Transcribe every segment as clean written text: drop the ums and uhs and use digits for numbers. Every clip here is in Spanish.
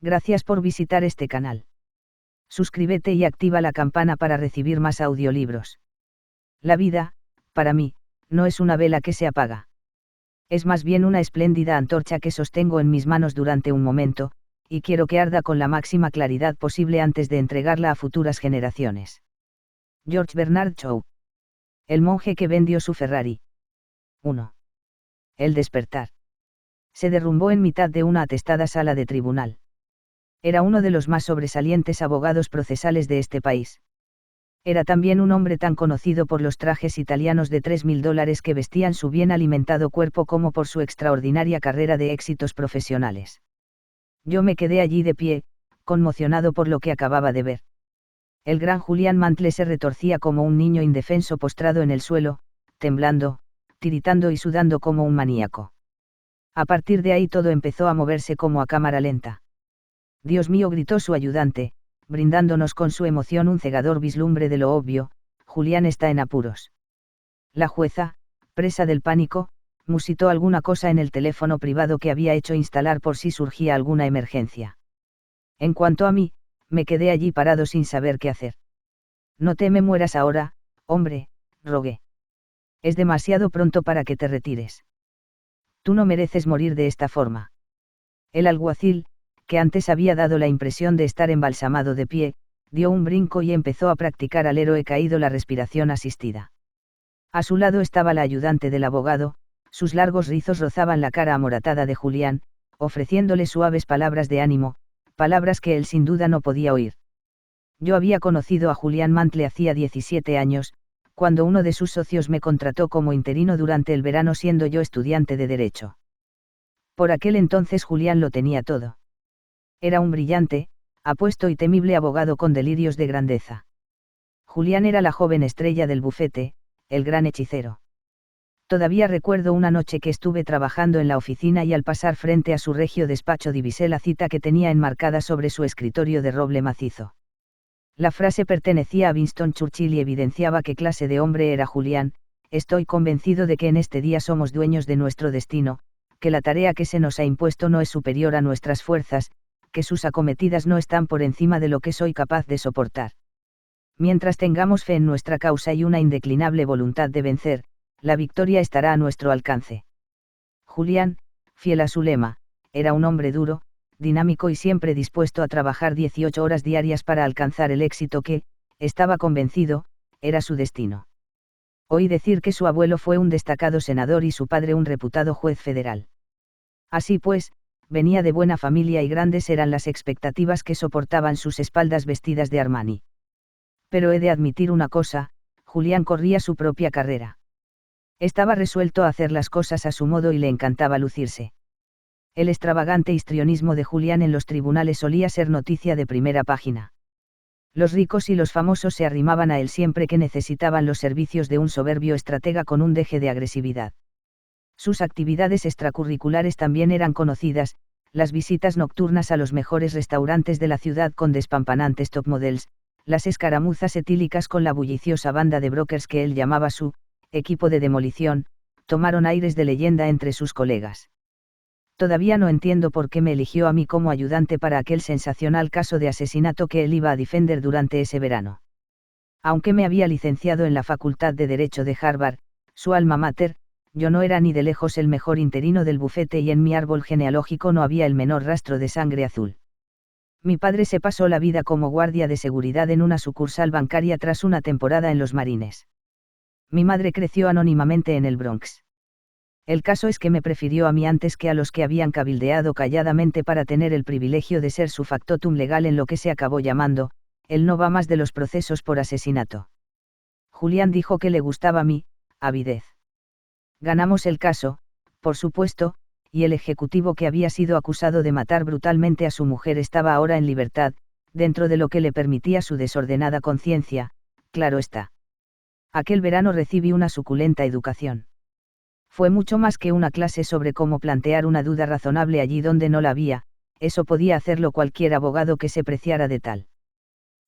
Gracias por visitar este canal. Suscríbete y activa la campana para recibir más audiolibros. La vida, para mí, no es una vela que se apaga. Es más bien una espléndida antorcha que sostengo en mis manos durante un momento, y quiero que arda con la máxima claridad posible antes de entregarla a futuras generaciones. George Bernard Shaw. El monje que vendió su Ferrari. 1. El despertar. Se derrumbó en mitad de una atestada sala de tribunal. Era uno de los más sobresalientes abogados procesales de este país. Era también un hombre tan conocido por los trajes italianos de $3.000 que vestían su bien alimentado cuerpo como por su extraordinaria carrera de éxitos profesionales. Yo me quedé allí de pie, conmocionado por lo que acababa de ver. El gran Julián Mantle se retorcía como un niño indefenso postrado en el suelo, temblando, tiritando y sudando como un maníaco. A partir de ahí todo empezó a moverse como a cámara lenta. Dios mío, gritó su ayudante, brindándonos con su emoción un cegador vislumbre de lo obvio: Julián está en apuros. La jueza, presa del pánico, musitó alguna cosa en el teléfono privado que había hecho instalar por si surgía alguna emergencia. En cuanto a mí, me quedé allí parado sin saber qué hacer. No te me mueras ahora, hombre, rogué. Es demasiado pronto para que te retires. Tú no mereces morir de esta forma. El alguacil, que antes había dado la impresión de estar embalsamado de pie, dio un brinco y empezó a practicar al héroe caído la respiración asistida. A su lado estaba la ayudante del abogado, sus largos rizos rozaban la cara amoratada de Julián, ofreciéndole suaves palabras de ánimo, palabras que él sin duda no podía oír. Yo había conocido a Julián Mantle hacía 17 años, cuando uno de sus socios me contrató como interino durante el verano siendo yo estudiante de Derecho. Por aquel entonces Julián lo tenía todo. Era un brillante, apuesto y temible abogado con delirios de grandeza. Julián era la joven estrella del bufete, el gran hechicero. Todavía recuerdo una noche que estuve trabajando en la oficina y al pasar frente a su regio despacho divisé la cita que tenía enmarcada sobre su escritorio de roble macizo. La frase pertenecía a Winston Churchill y evidenciaba qué clase de hombre era Julián: estoy convencido de que en este día somos dueños de nuestro destino, que la tarea que se nos ha impuesto no es superior a nuestras fuerzas, que sus acometidas no están por encima de lo que soy capaz de soportar. Mientras tengamos fe en nuestra causa y una indeclinable voluntad de vencer, la victoria estará a nuestro alcance. Julián, fiel a su lema, era un hombre duro, dinámico y siempre dispuesto a trabajar 18 horas diarias para alcanzar el éxito que, estaba convencido, era su destino. Oí decir que su abuelo fue un destacado senador y su padre un reputado juez federal. Así pues, venía de buena familia y grandes eran las expectativas que soportaban sus espaldas vestidas de Armani. Pero he de admitir una cosa: Julián corría su propia carrera. Estaba resuelto a hacer las cosas a su modo y le encantaba lucirse. El extravagante histrionismo de Julián en los tribunales solía ser noticia de primera página. Los ricos y los famosos se arrimaban a él siempre que necesitaban los servicios de un soberbio estratega con un deje de agresividad. Sus actividades extracurriculares también eran conocidas: las visitas nocturnas a los mejores restaurantes de la ciudad con despampanantes top models, las escaramuzas etílicas con la bulliciosa banda de brokers que él llamaba su equipo de demolición, tomaron aires de leyenda entre sus colegas. Todavía no entiendo por qué me eligió a mí como ayudante para aquel sensacional caso de asesinato que él iba a defender durante ese verano. Aunque me había licenciado en la Facultad de Derecho de Harvard, su alma mater, yo no era ni de lejos el mejor interino del bufete y en mi árbol genealógico no había el menor rastro de sangre azul. Mi padre se pasó la vida como guardia de seguridad en una sucursal bancaria tras una temporada en los Marines. Mi madre creció anónimamente en el Bronx. El caso es que me prefirió a mí antes que a los que habían cabildeado calladamente para tener el privilegio de ser su factotum legal en lo que se acabó llamando el no va más de los procesos por asesinato. Julián dijo que le gustaba mi avidez. Ganamos el caso, por supuesto, y el ejecutivo que había sido acusado de matar brutalmente a su mujer estaba ahora en libertad, dentro de lo que le permitía su desordenada conciencia, claro está. Aquel verano recibí una suculenta educación. Fue mucho más que una clase sobre cómo plantear una duda razonable allí donde no la había, eso podía hacerlo cualquier abogado que se preciara de tal.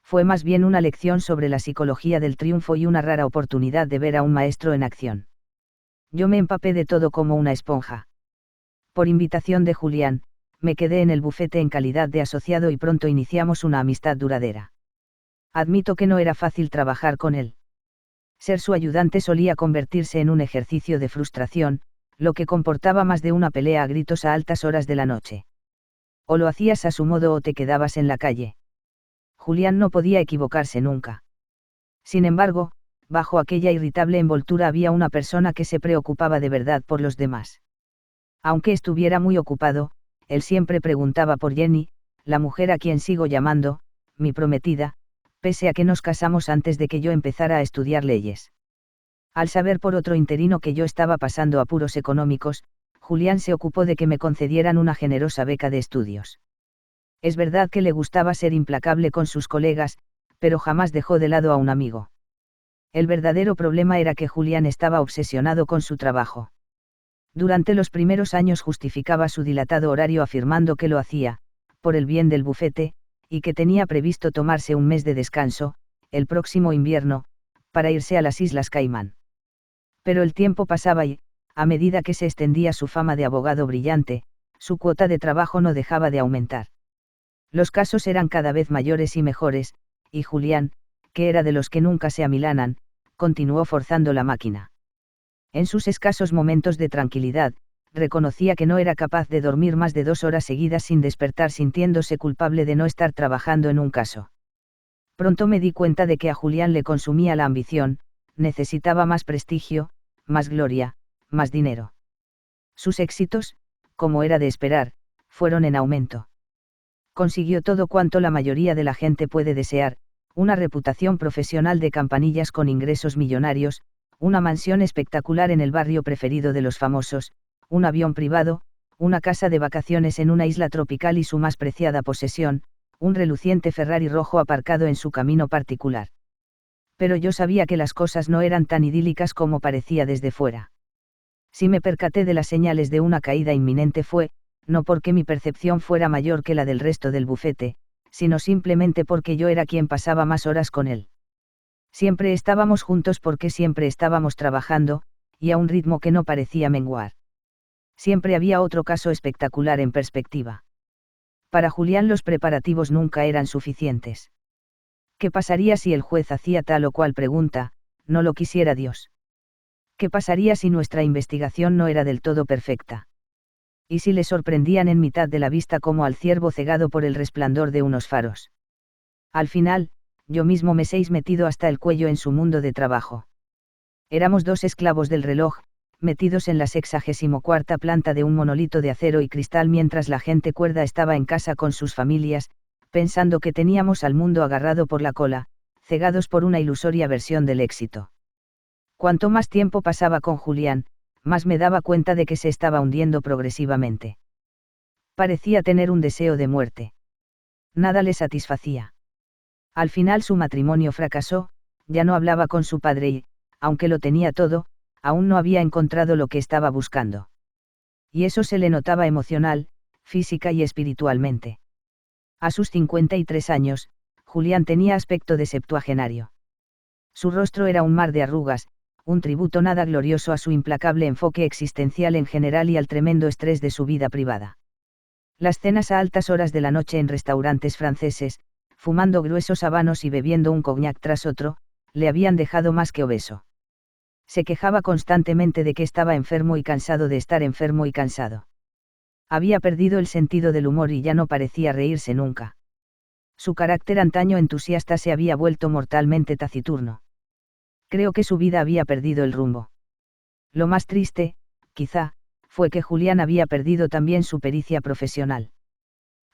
Fue más bien una lección sobre la psicología del triunfo y una rara oportunidad de ver a un maestro en acción. Yo me empapé de todo como una esponja. Por invitación de Julián, me quedé en el bufete en calidad de asociado y pronto iniciamos una amistad duradera. Admito que no era fácil trabajar con él. Ser su ayudante solía convertirse en un ejercicio de frustración, lo que comportaba más de una pelea a gritos a altas horas de la noche. O lo hacías a su modo o te quedabas en la calle. Julián no podía equivocarse nunca. Sin embargo, bajo aquella irritable envoltura había una persona que se preocupaba de verdad por los demás. Aunque estuviera muy ocupado, él siempre preguntaba por Jenny, la mujer a quien sigo llamando, mi prometida, pese a que nos casamos antes de que yo empezara a estudiar leyes. Al saber por otro interino que yo estaba pasando apuros económicos, Julián se ocupó de que me concedieran una generosa beca de estudios. Es verdad que le gustaba ser implacable con sus colegas, pero jamás dejó de lado a un amigo. El verdadero problema era que Julián estaba obsesionado con su trabajo. Durante los primeros años justificaba su dilatado horario afirmando que lo hacía, por el bien del bufete, y que tenía previsto tomarse un mes de descanso, el próximo invierno, para irse a las Islas Caimán. Pero el tiempo pasaba y, a medida que se extendía su fama de abogado brillante, su cuota de trabajo no dejaba de aumentar. Los casos eran cada vez mayores y mejores, y Julián, que era de los que nunca se amilanan, continuó forzando la máquina. En sus escasos momentos de tranquilidad, reconocía que no era capaz de dormir más de 2 horas seguidas sin despertar sintiéndose culpable de no estar trabajando en un caso. Pronto me di cuenta de que a Julián le consumía la ambición, necesitaba más prestigio, más gloria, más dinero. Sus éxitos, como era de esperar, fueron en aumento. Consiguió todo cuanto la mayoría de la gente puede desear, una reputación profesional de campanillas con ingresos millonarios, una mansión espectacular en el barrio preferido de los famosos, un avión privado, una casa de vacaciones en una isla tropical y su más preciada posesión, un reluciente Ferrari rojo aparcado en su camino particular. Pero yo sabía que las cosas no eran tan idílicas como parecía desde fuera. Si me percaté de las señales de una caída inminente fue, no porque mi percepción fuera mayor que la del resto del bufete, sino simplemente porque yo era quien pasaba más horas con él. Siempre estábamos juntos porque siempre estábamos trabajando, y a un ritmo que no parecía menguar. Siempre había otro caso espectacular en perspectiva. Para Julián los preparativos nunca eran suficientes. ¿Qué pasaría si el juez hacía tal o cual pregunta? No lo quisiera Dios. ¿Qué pasaría si nuestra investigación no era del todo perfecta? ¿Y si le sorprendían en mitad de la vista como al ciervo cegado por el resplandor de unos faros? Al final, yo mismo me seis metido hasta el cuello en su mundo de trabajo. Éramos 2 esclavos del reloj, metidos en la 64ª planta de un monolito de acero y cristal mientras la gente cuerda estaba en casa con sus familias, pensando que teníamos al mundo agarrado por la cola, cegados por una ilusoria versión del éxito. Cuanto más tiempo pasaba con Julián, más me daba cuenta de que se estaba hundiendo progresivamente. Parecía tener un deseo de muerte. Nada le satisfacía. Al final su matrimonio fracasó, ya no hablaba con su padre y, aunque lo tenía todo, aún no había encontrado lo que estaba buscando. Y eso se le notaba emocional, física y espiritualmente. A sus 53 años, Julián tenía aspecto de septuagenario. Su rostro era un mar de arrugas, un tributo nada glorioso a su implacable enfoque existencial en general y al tremendo estrés de su vida privada. Las cenas a altas horas de la noche en restaurantes franceses, fumando gruesos habanos y bebiendo un cognac tras otro, le habían dejado más que obeso. Se quejaba constantemente de que estaba enfermo y cansado de estar enfermo y cansado. Había perdido el sentido del humor y ya no parecía reírse nunca. Su carácter antaño entusiasta se había vuelto mortalmente taciturno. Creo que su vida había perdido el rumbo. Lo más triste, quizá, fue que Julián había perdido también su pericia profesional.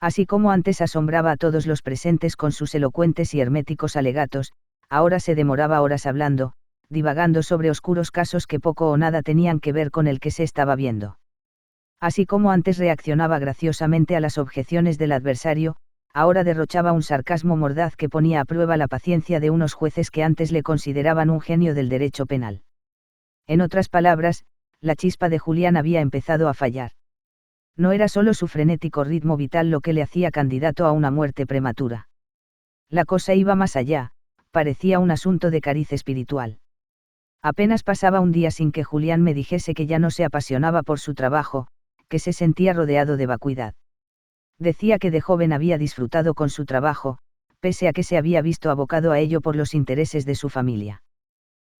Así como antes asombraba a todos los presentes con sus elocuentes y herméticos alegatos, ahora se demoraba horas hablando, divagando sobre oscuros casos que poco o nada tenían que ver con el que se estaba viendo. Así como antes reaccionaba graciosamente a las objeciones del adversario, ahora derrochaba un sarcasmo mordaz que ponía a prueba la paciencia de unos jueces que antes le consideraban un genio del derecho penal. En otras palabras, la chispa de Julián había empezado a fallar. No era solo su frenético ritmo vital lo que le hacía candidato a una muerte prematura. La cosa iba más allá, parecía un asunto de cariz espiritual. Apenas pasaba un día sin que Julián me dijese que ya no se apasionaba por su trabajo, que se sentía rodeado de vacuidad. Decía que de joven había disfrutado con su trabajo, pese a que se había visto abocado a ello por los intereses de su familia.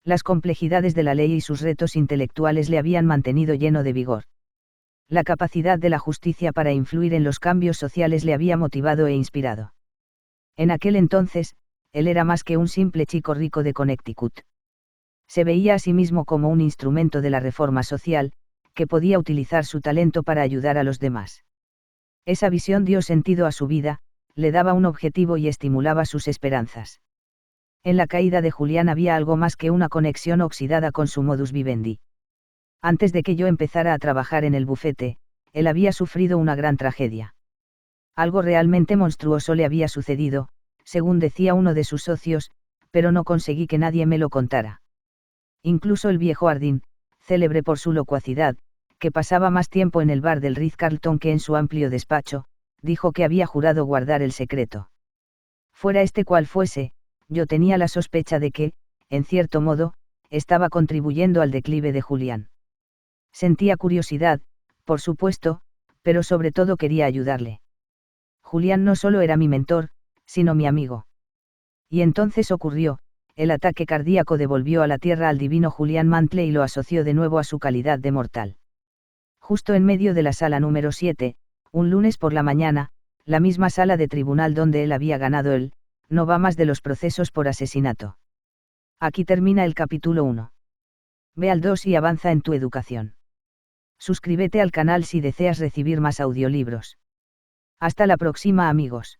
Las complejidades de la ley y sus retos intelectuales le habían mantenido lleno de vigor. La capacidad de la justicia para influir en los cambios sociales le había motivado e inspirado. En aquel entonces, él era más que un simple chico rico de Connecticut. Se veía a sí mismo como un instrumento de la reforma social, que podía utilizar su talento para ayudar a los demás. Esa visión dio sentido a su vida, le daba un objetivo y estimulaba sus esperanzas. En la caída de Julián había algo más que una conexión oxidada con su modus vivendi. Antes de que yo empezara a trabajar en el bufete, él había sufrido una gran tragedia. Algo realmente monstruoso le había sucedido, según decía uno de sus socios, pero no conseguí que nadie me lo contara. Incluso el viejo Hardin, célebre por su locuacidad, que pasaba más tiempo en el bar del Ritz-Carlton que en su amplio despacho, dijo que había jurado guardar el secreto. Fuera este cual fuese, yo tenía la sospecha de que, en cierto modo, estaba contribuyendo al declive de Julián. Sentía curiosidad, por supuesto, pero sobre todo quería ayudarle. Julián no solo era mi mentor, sino mi amigo. Y entonces ocurrió, el ataque cardíaco devolvió a la tierra al divino Julián Mantle y lo asoció de nuevo a su calidad de mortal. Justo en medio de la sala número 7, un lunes por la mañana, la misma sala de tribunal donde él había ganado el no va más de los procesos por asesinato. Aquí termina el capítulo 1. Ve al 2 y avanza en tu educación. Suscríbete al canal si deseas recibir más audiolibros. Hasta la próxima, amigos.